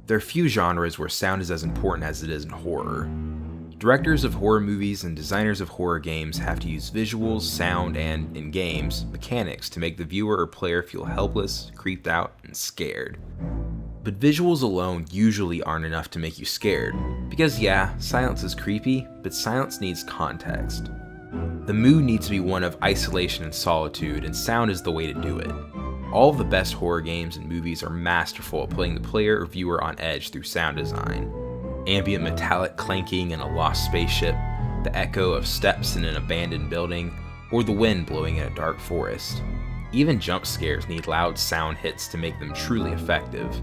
There are few genres where sound is as important as it is in horror. Directors of horror movies and designers of horror games have to use visuals, sound, and, in games, mechanics to make the viewer or player feel helpless, creeped out, and scared. But visuals alone usually aren't enough to make you scared, because yeah, silence is creepy, but silence needs context. The mood needs to be one of isolation and solitude, and sound is the way to do it. All of the best horror games and movies are masterful at putting the player or viewer on edge through sound design. Ambient metallic clanking in a lost spaceship, the echo of steps in an abandoned building, or the wind blowing in a dark forest. Even jump scares need loud sound hits to make them truly effective.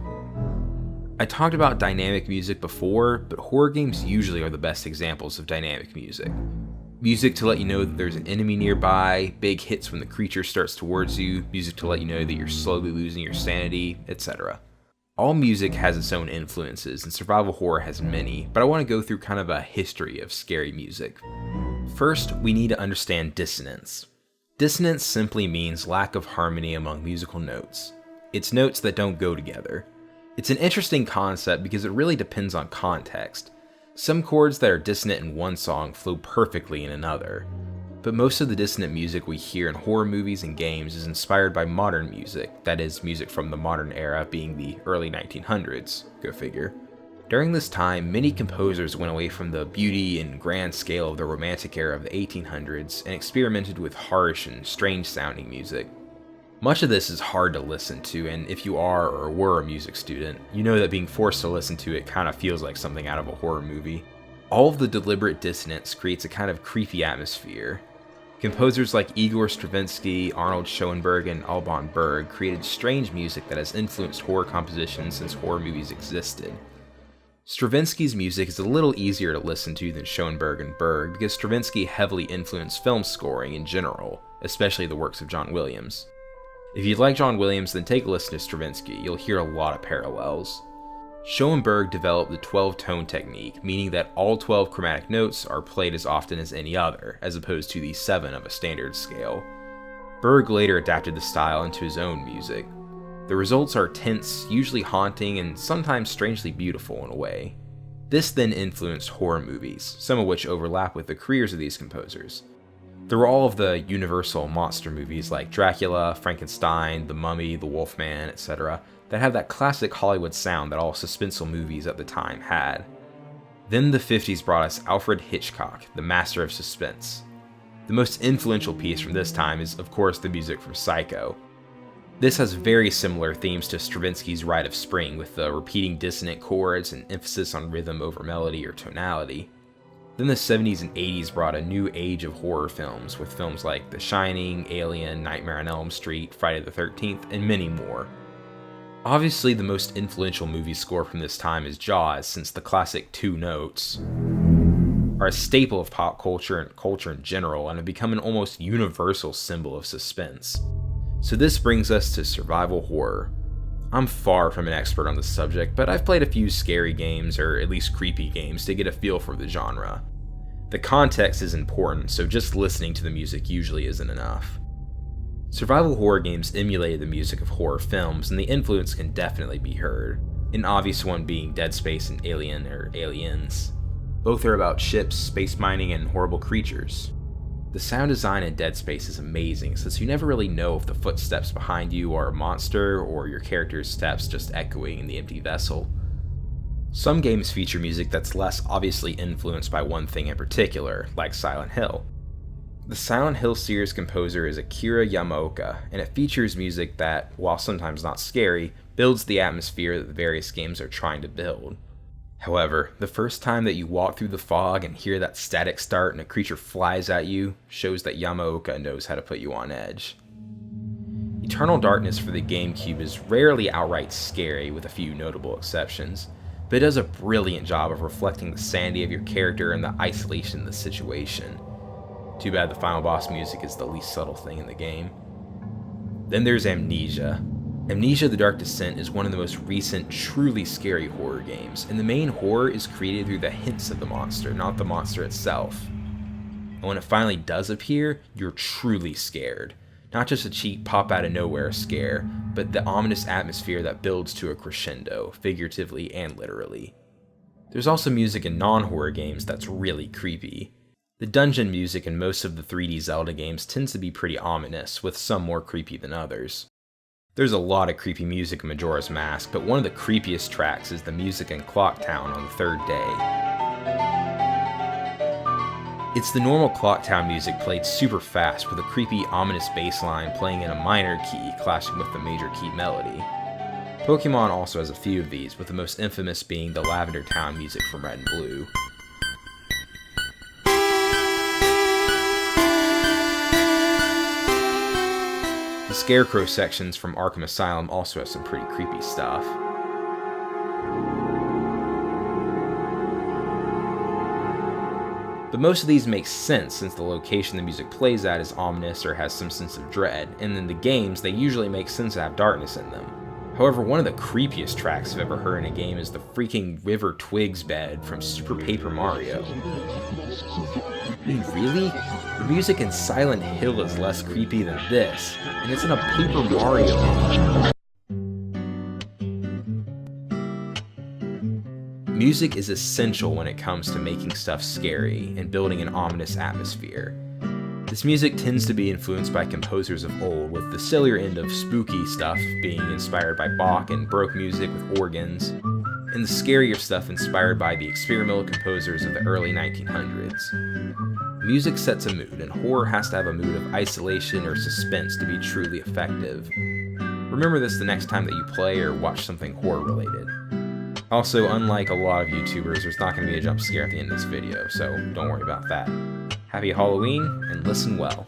I talked about dynamic music before, but horror games usually are the best examples of dynamic music. Music to let you know that there's an enemy nearby, big hits when the creature starts towards you, music to let you know that you're slowly losing your sanity, etc. All music has its own influences, and survival horror has many, but I want to go through kind of a history of scary music. First, we need to understand dissonance. Dissonance simply means lack of harmony among musical notes. It's notes that don't go together. It's an interesting concept because it really depends on context. Some chords that are dissonant in one song flow perfectly in another. But most of the dissonant music we hear in horror movies and games is inspired by modern music, that is, music from the modern era being the early 1900s, go figure. During this time, many composers went away from the beauty and grand scale of the Romantic era of the 1800s and experimented with harsh and strange sounding music. Much of this is hard to listen to, and if you are or were a music student, you know that being forced to listen to it kind of feels like something out of a horror movie. All of the deliberate dissonance creates a kind of creepy atmosphere. Composers like Igor Stravinsky, Arnold Schoenberg, and Alban Berg created strange music that has influenced horror compositions since horror movies existed. Stravinsky's music is a little easier to listen to than Schoenberg and Berg because Stravinsky heavily influenced film scoring in general, especially the works of John Williams. If you like John Williams, then take a listen to Stravinsky, you'll hear a lot of parallels. Schoenberg developed the 12-tone technique, meaning that all 12 chromatic notes are played as often as any other, as opposed to the 7 of a standard scale. Berg later adapted the style into his own music. The results are tense, usually haunting, and sometimes strangely beautiful in a way. This then influenced horror movies, some of which overlap with the careers of these composers. There were all of the universal monster movies like Dracula, Frankenstein, The Mummy, The Wolfman, etc., that have that classic Hollywood sound that all suspenseful movies at the time had. Then the 50s brought us Alfred Hitchcock, the master of suspense. The most influential piece from this time is, of course, the music from Psycho. This has very similar themes to Stravinsky's Rite of Spring, with the repeating dissonant chords and emphasis on rhythm over melody or tonality. Then the 70s and 80s brought a new age of horror films, with films like The Shining, Alien, Nightmare on Elm Street, Friday the 13th, and many more. Obviously, the most influential movie score from this time is Jaws, since the classic 2 notes are a staple of pop culture and culture in general and have become an almost universal symbol of suspense. So this brings us to survival horror. I'm far from an expert on this subject, but I've played a few scary games, or at least creepy games, to get a feel for the genre. The context is important, so just listening to the music usually isn't enough. Survival horror games emulated the music of horror films, and the influence can definitely be heard, an obvious one being Dead Space and Alien or Aliens. Both are about ships, space mining, and horrible creatures. The sound design in Dead Space is amazing, since you never really know if the footsteps behind you are a monster or your character's steps just echoing in the empty vessel. Some games feature music that's less obviously influenced by one thing in particular, like Silent Hill. The Silent Hill series composer is Akira Yamaoka, and it features music that, while sometimes not scary, builds the atmosphere that the various games are trying to build. However, the first time that you walk through the fog and hear that static start and a creature flies at you shows that Yamaoka knows how to put you on edge. Eternal Darkness for the GameCube is rarely outright scary, with a few notable exceptions, but it does a brilliant job of reflecting the sanity of your character and the isolation of the situation. Too bad the final boss music is the least subtle thing in the game. Then there's Amnesia. Amnesia: The Dark Descent is one of the most recent, truly scary horror games, and the main horror is created through the hints of the monster, not the monster itself. And when it finally does appear, you're truly scared. Not just a cheap pop out of nowhere scare, but the ominous atmosphere that builds to a crescendo, figuratively and literally. There's also music in non-horror games that's really creepy. The dungeon music in most of the 3D Zelda games tends to be pretty ominous, with some more creepy than others. There's a lot of creepy music in Majora's Mask, but one of the creepiest tracks is the music in Clock Town on the third day. It's the normal Clock Town music played super fast with a creepy, ominous bass line playing in a minor key clashing with the major key melody. Pokemon also has a few of these, with the most infamous being the Lavender Town music from Red and Blue. The Scarecrow sections from Arkham Asylum also have some pretty creepy stuff. But most of these make sense since the location the music plays at is ominous or has some sense of dread, and in the games they usually make sense to have darkness in them. However, one of the creepiest tracks I've ever heard in a game is the freaking River Twygz bed from Super Paper Mario. I mean, really? The music in Silent Hill is less creepy than this, and it's in a Paper Mario game. Music is essential when it comes to making stuff scary and building an ominous atmosphere. This music tends to be influenced by composers of old, with the sillier end of spooky stuff being inspired by Bach and Baroque music with organs, and the scarier stuff inspired by the experimental composers of the early 1900s. Music sets a mood, and horror has to have a mood of isolation or suspense to be truly effective. Remember this the next time that you play or watch something horror-related. Also, unlike a lot of YouTubers, there's not going to be a jump scare at the end of this video, so don't worry about that. Happy Halloween, and listen well.